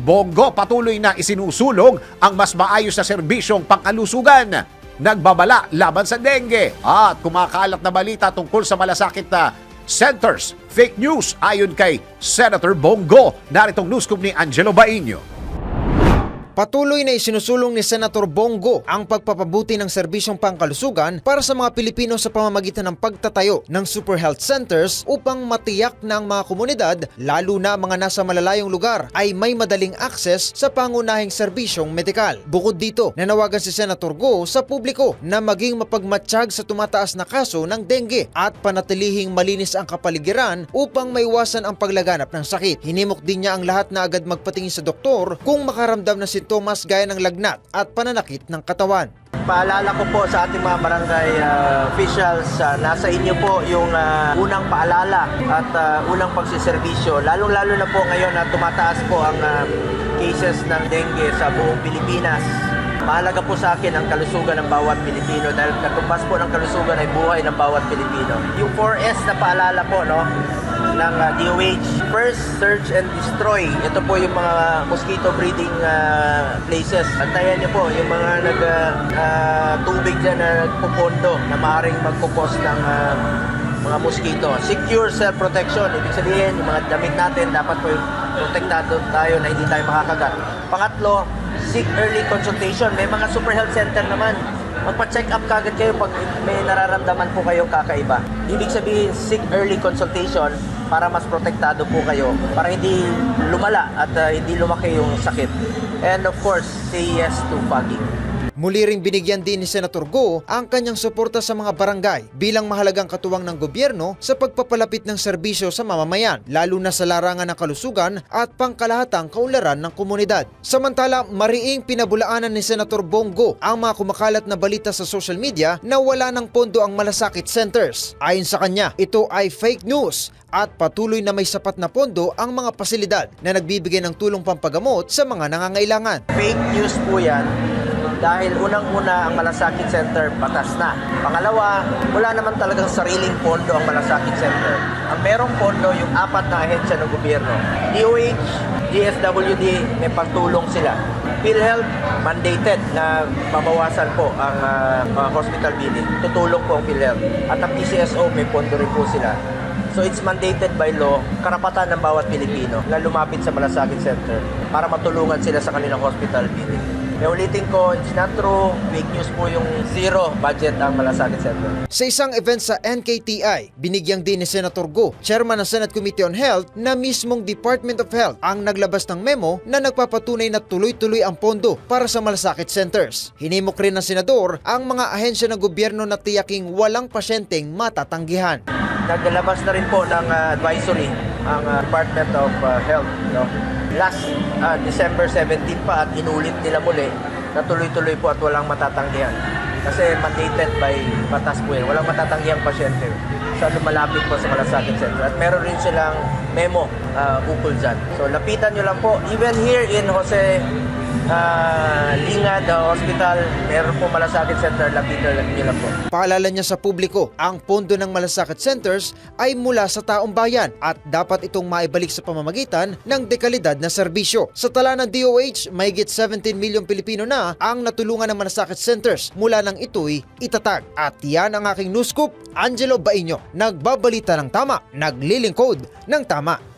Bongo patuloy na isinusulong ang mas maayos na serbisyong pangkalusugan. Nagbabala laban sa dengue at kumakalat na balita tungkol sa malasakit na centers. Fake news ayon kay Senator Bongo. Naritong newscoop ni Angelo Bainio. Patuloy na isinusulong ni Senator Bongo ang pagpapabuti ng serbisyong pangkalusugan para sa mga Pilipino sa pamamagitan ng pagtatayo ng super health centers upang matiyak na ang mga komunidad, lalo na mga nasa malalayong lugar, ay may madaling akses sa pangunahing serbisyong medikal. Bukod dito, nanawagan si Senator Go sa publiko na maging mapagmatsyag sa tumataas na kaso ng dengue at panatilihing malinis ang kapaligiran upang maiwasan ang paglaganap ng sakit. Hinimok din niya ang lahat na agad magpatingin sa doktor kung makaramdam na sintomas gaya ng lagnat at pananakit ng katawan. Paalala ko po sa ating mga barangay officials, nasa inyo po yung unang paalala at unang pagsiservisyo. Lalong-lalo na po ngayon na tumataas po ang cases ng dengue sa buong Pilipinas. Mahalaga po sa akin ang kalusugan ng bawat Pilipino dahil katumbas po ng kalusugan ay buhay ng bawat Pilipino. Yung 4S na paalala po ng DOH, first, search and destroy. Ito po yung mga mosquito breeding places. Antayan niyo po yung mga tubig dyan na nagpupondo na maaaring magpupos ng mga mosquito. Secure self-protection. Ibig sabihin, yung mga damit natin, dapat po protektado tayo na hindi tayo makakagat. Pangatlo, seek early consultation. May mga super health center naman. Magpa-check up kagad kayo pag may nararamdaman po kayong kakaiba. Ibig sabihin, seek early consultation para mas protektado po kayo, para hindi lumala at hindi lumaki yung sakit. And of course, say yes to fogging. Muli ring binigyan din ni Senator Go ang kanyang suporta sa mga barangay bilang mahalagang katuwang ng gobyerno sa pagpapalapit ng serbisyo sa mamamayan, lalo na sa larangan ng kalusugan at pangkalahatang kaunlaran ng komunidad. Samantala, mariing pinabulaanan ni Senator Bongo ang mga kumakalat na balita sa social media na wala ng pondo ang malasakit centers. Ayon sa kanya, ito ay fake news at patuloy na may sapat na pondo ang mga pasilidad na nagbibigay ng tulong pampagamot sa mga nangangailangan. Fake news po yan. Dahil unang-una ang Malasakit Center patas na. Pangalawa, wala naman talagang sariling pondo ang Malasakit Center. Ang merong pondo yung 4 na ahensya ng gobyerno. DOH, DSWD, may pagtulong sila. PhilHealth, mandated na mabawasan po ang hospital billing. Tutulong po ang PhilHealth. At ang PCSO, may pondo rin po sila. So it's mandated by law, karapatan ng bawat Pilipino na lumapit sa Malasakit Center para matulungan sila sa kanilang hospital billing. Kaya ulitin ko, it's not true. Fake news po yung zero budget ang Malasakit Center. Sa isang event sa NKTI, binigyang din ni Senator Go, Chairman ng Senate Committee on Health, na mismong Department of Health ang naglabas ng memo na nagpapatunay na tuloy-tuloy ang pondo para sa malasakit centers. Hinimok rin ng senador ang mga ahensya ng gobyerno na tiyaking walang pasyenteng matatanggihan. Naglalabas na rin po ng advisory ang Department of Health. Last December 17 pa at inulit nila muli na tuloy-tuloy po at walang matatanggihan. Kasi mandated by batas po yun. Walang matatanggihang pasyente sa lumalapit po sa Malasakit Center. At meron rin silang memo ukol dyan. So lapitan nyo lang po. Even here in Jose Lingad Hospital, meron po Malasakit Center, lapitan nyo lang po. Paalala niya sa publiko, ang pondo ng malasakit centers ay mula sa taong bayan at dapat itong maibalik sa pamamagitan ng dekalidad na serbisyo. Sa tala ng DOH, mahigit 17 milyong Pilipino na ang natulungan ng malasakit centers mula nang ito'y itatag. At yan ang aking news scoop, Angelo Bainio, nagbabalita ng tama, naglilingkod ng tama.